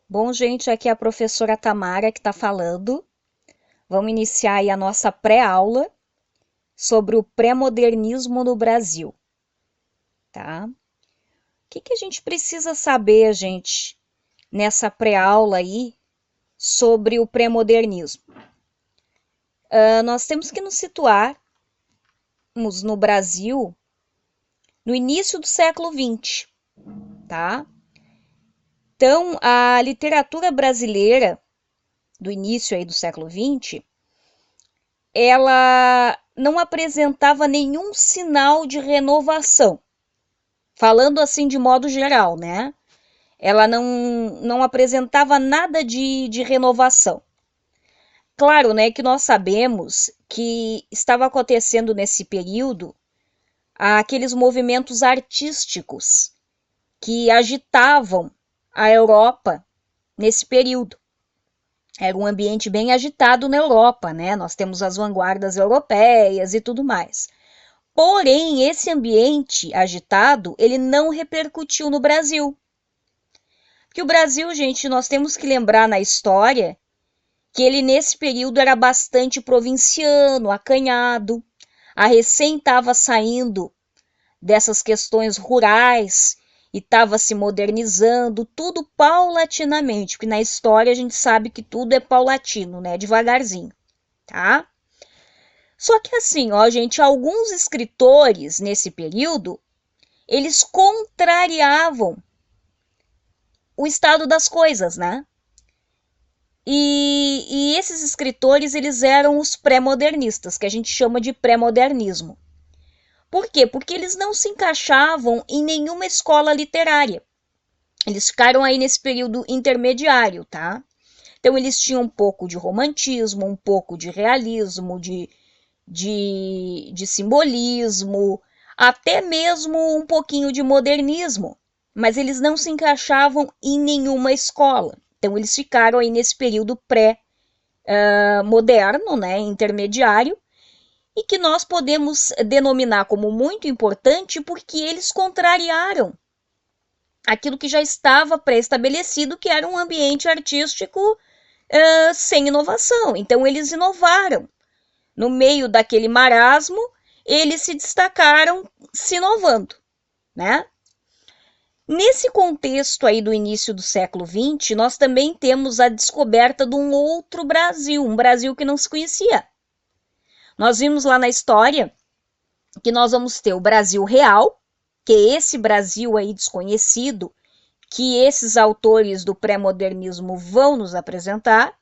Bom, gente, aqui é a professora Tamara que está falando. Vamos iniciar aí a nossa pré-aula sobre o pré-modernismo no Brasil, tá? O que a gente precisa saber, gente, nessa pré-aula aí sobre o pré-modernismo? Nós temos que nos situarmos no Brasil no início do século XX, tá? Então, a literatura brasileira do início aí do século XX, ela não apresentava nenhum sinal de renovação, falando assim de modo geral, né? Ela não apresentava nada de renovação. Claro, né, que nós sabemos que estava acontecendo nesse período aqueles movimentos artísticos que agitavam a Europa nesse período. Era um ambiente bem agitado na Europa, né? Nós temos as vanguardas europeias e tudo mais. Porém, esse ambiente agitado, ele não repercutiu no Brasil. Porque o Brasil, gente, nós temos que lembrar na história que ele nesse período era bastante provinciano, acanhado, a recém estava saindo dessas questões rurais e estava se modernizando, tudo paulatinamente, porque na história a gente sabe que tudo é paulatino, né? Devagarzinho, tá? Só que assim, ó, gente, alguns escritores nesse período, eles contrariavam o estado das coisas, né? E esses escritores, eles eram os pré-modernistas, que a gente chama de pré-modernismo. Por quê? Porque eles não se encaixavam em nenhuma escola literária. Eles ficaram aí nesse período intermediário, tá? Então eles tinham um pouco de romantismo, um pouco de realismo, de simbolismo, até mesmo um pouquinho de modernismo, mas eles não se encaixavam em nenhuma escola. Então eles ficaram aí nesse período pré-moderno, né, intermediário, e que nós podemos denominar como muito importante porque eles contrariaram aquilo que já estava pré-estabelecido, que era um ambiente artístico sem inovação. Então eles inovaram. No meio daquele marasmo, eles se destacaram se inovando, né? Nesse contexto aí do início do século XX, nós também temos a descoberta de um outro Brasil, um Brasil que não se conhecia. Nós vimos lá na história que nós vamos ter o Brasil real, que é esse Brasil aí desconhecido, que esses autores do pré-modernismo vão nos apresentar,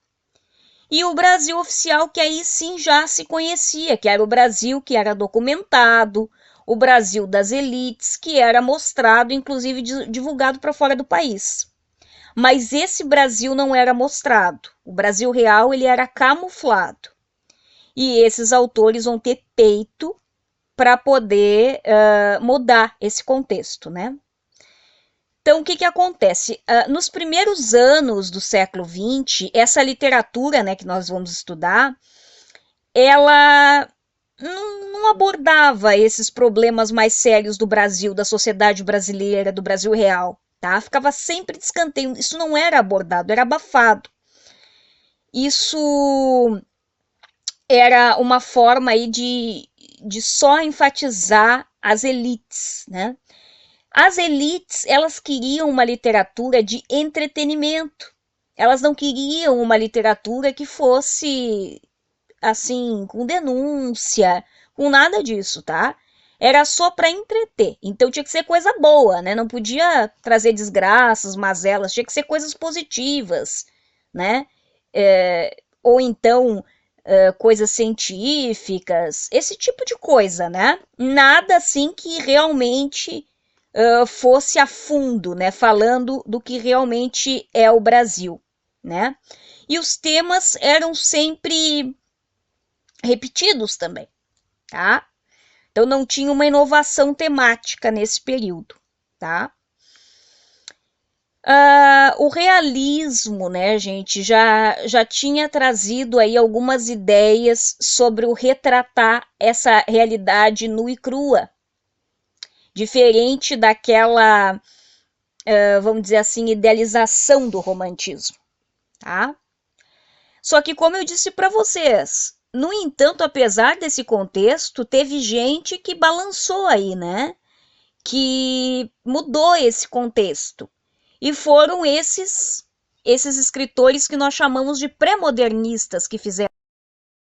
e o Brasil oficial, que aí sim já se conhecia, que era o Brasil que era documentado, o Brasil das elites, que era mostrado, inclusive divulgado para fora do país. Mas esse Brasil não era mostrado. O Brasil real, ele era camuflado. E esses autores vão ter peito para poder mudar esse contexto, né? Então, o que acontece? Nos primeiros anos do século XX, essa literatura, né, que nós vamos estudar, ela não abordava esses problemas mais sérios do Brasil, da sociedade brasileira, do Brasil real, tá? Ficava sempre de escanteio. Isso não era abordado, era abafado. Isso era uma forma aí de só enfatizar as elites, né? As elites, elas queriam uma literatura de entretenimento. Elas não queriam uma literatura que fosse, assim, com denúncia, com nada disso, tá? Era só para entreter. Então tinha que ser coisa boa, né? Não podia trazer desgraças, mazelas, tinha que ser coisas positivas, né? Ou então coisas científicas, esse tipo de coisa, né? Nada assim que realmente fosse a fundo, né, falando do que realmente é o Brasil, né? E os temas eram sempre repetidos também, tá? Então não tinha uma inovação temática nesse período, tá? O realismo, né, gente, já tinha trazido aí algumas ideias sobre o retratar essa realidade nua e crua, diferente daquela vamos dizer assim, idealização do romantismo, tá? Só que, como eu disse para vocês, no entanto, apesar desse contexto, teve gente que balançou aí, né? Que mudou esse contexto. E foram esses escritores que nós chamamos de pré-modernistas que fizeram